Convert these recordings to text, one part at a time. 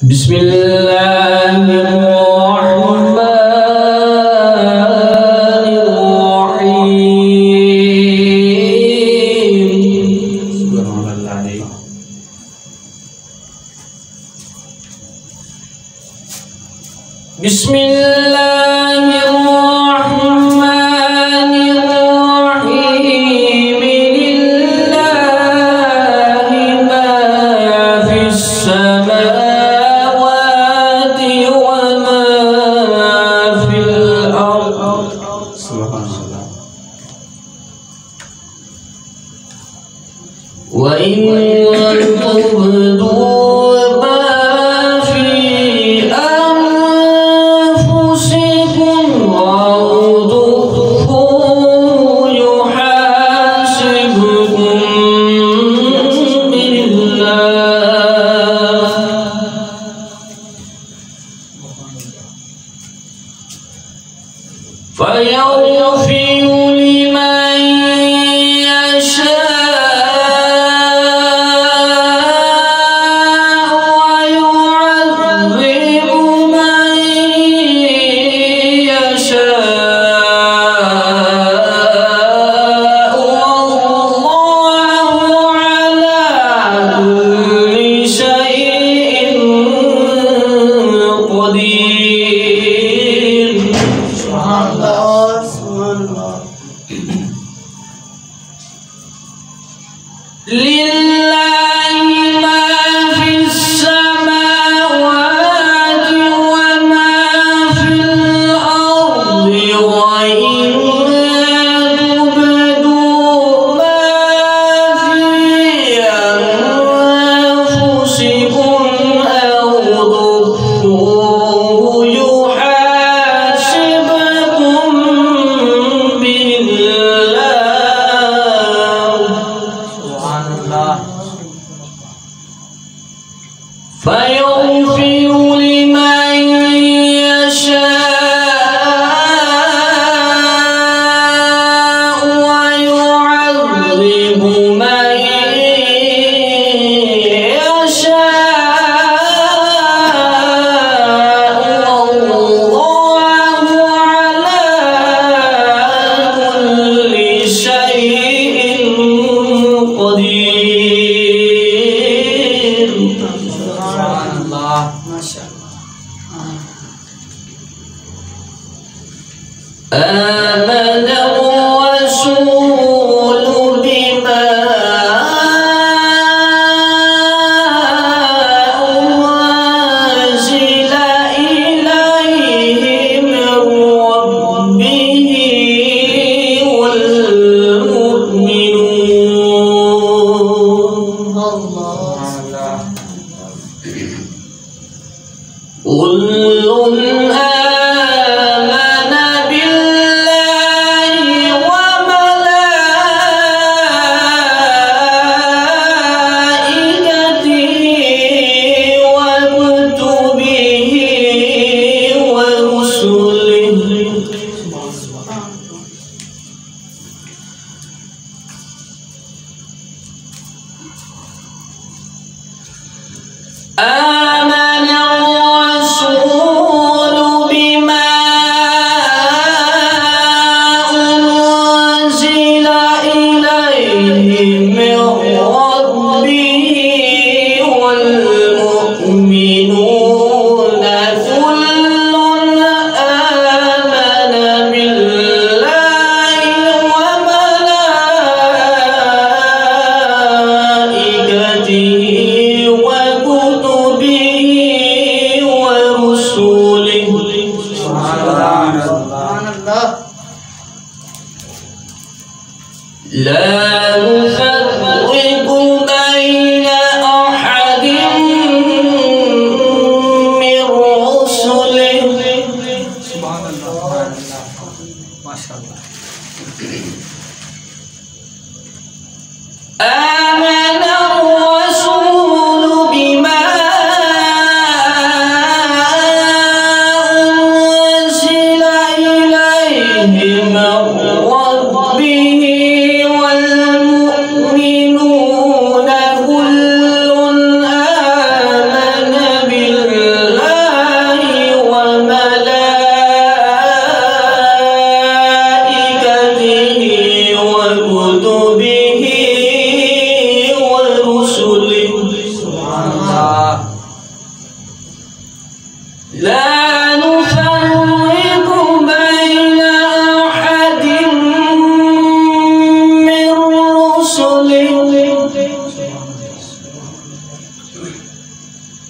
Bismillahirrahmanirrahim. Bismillahirrahmanirrahim. Lillahi ma fis samawati wa ma fil ardh. Subhanallah. Wa in tubdu فيغفر لمن يشاء ويعذب من يشاء والله على كل شيء قدير. Lillahi ma fis samawati wa ma fil ardi wa in tubdu ma fi anfusikum aw tukhfuhu yuhasibkum billah. فيغفر لمن يشاء ويعذب من يشاء والله على كل شيء قدير. آمن الرسول بما أنزل إليه من ربه والمؤمنون آمن بالله وملائكته وكتبه ورسله آمن الرسول بما أنزل إليه من ربه والمؤمنون كل آمن بالله وملائكته وكتبه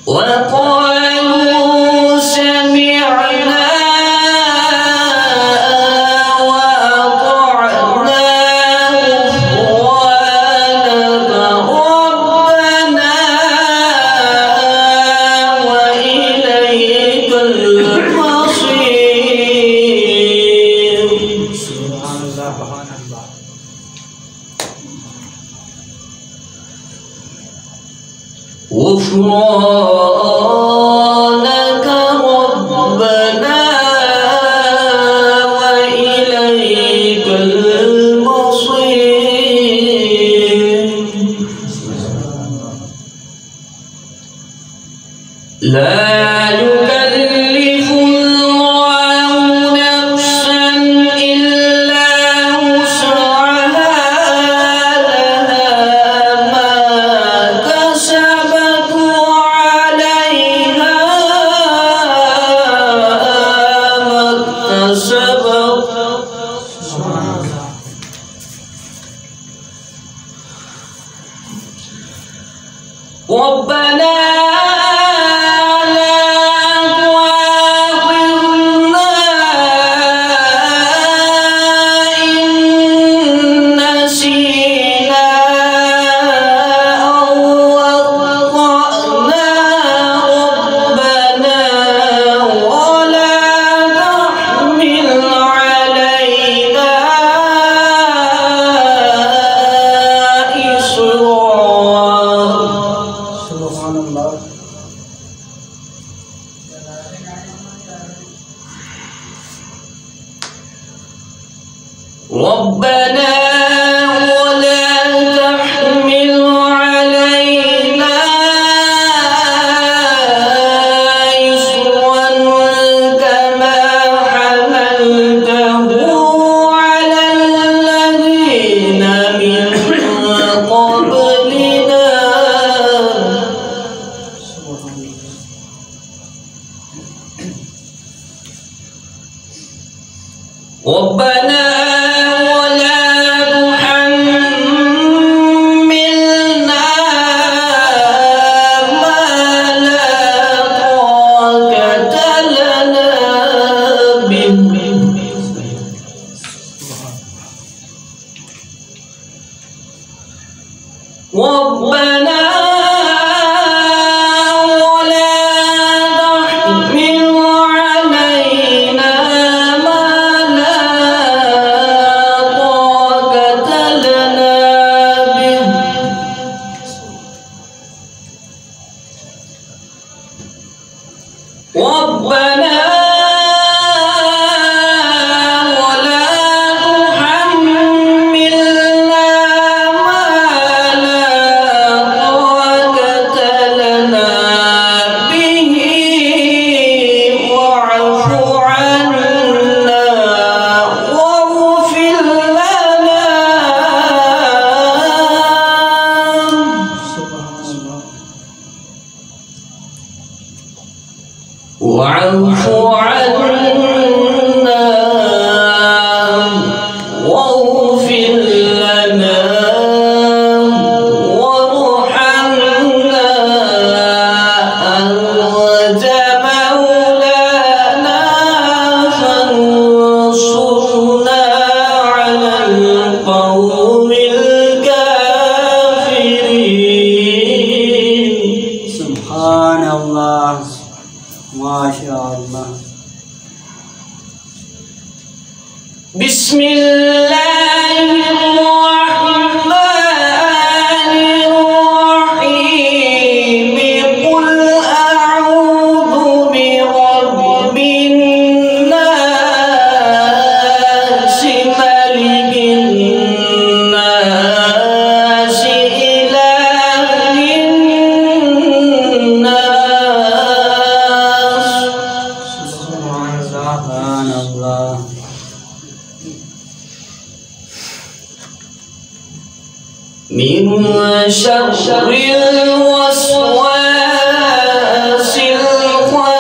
وقالوا سمعنا وأطعنا غفرانك ربنا وإليك المصير. غفرانك ربنا وإليك المصير. لا يكلف الله نفسا إلا وسعها لها ما كسبت وعليها ما اكتسبت. ربنا ربنا ولا تحمل علينا إصرا كما حملته على الذين من قبلنا. ربنا ربنا ولا تحمل علينا ما لا طاقة لنا به. ربنا واعف عنا واغفر لنا وارحمنا أنت مولانا فانصرنا على القوم الكافرين. سبحان الله ما شاء الله. بسم الله الرحمن الرحيم. قل أعوذ برب الناس ملك الناس إله الناس. سبحان الله. من شر الوسواس الخناس.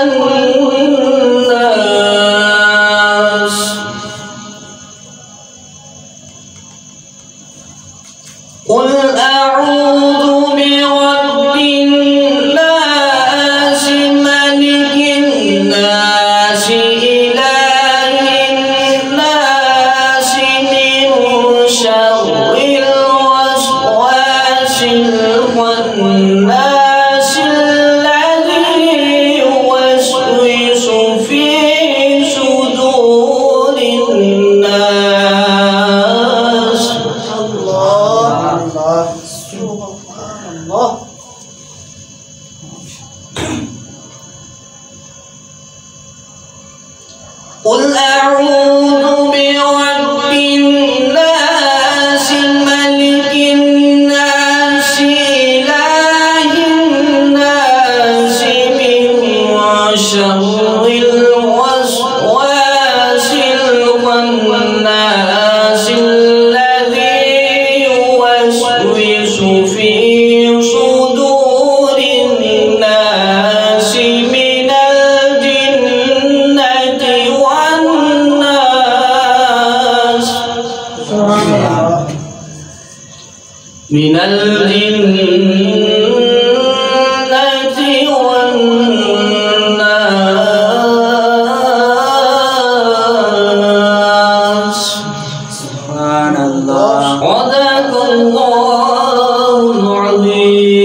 قل الخناس الذي يوسوس في صدور الناس. الله الله سبحان الله. قل أعوذ برب الناس ملك الناس إله الناس من شر الوسواس الخناس الذي يوسوس في صدور الناس من الجنة والناس. من الجنة والناس. سبحان الله. صدق الله العظيم.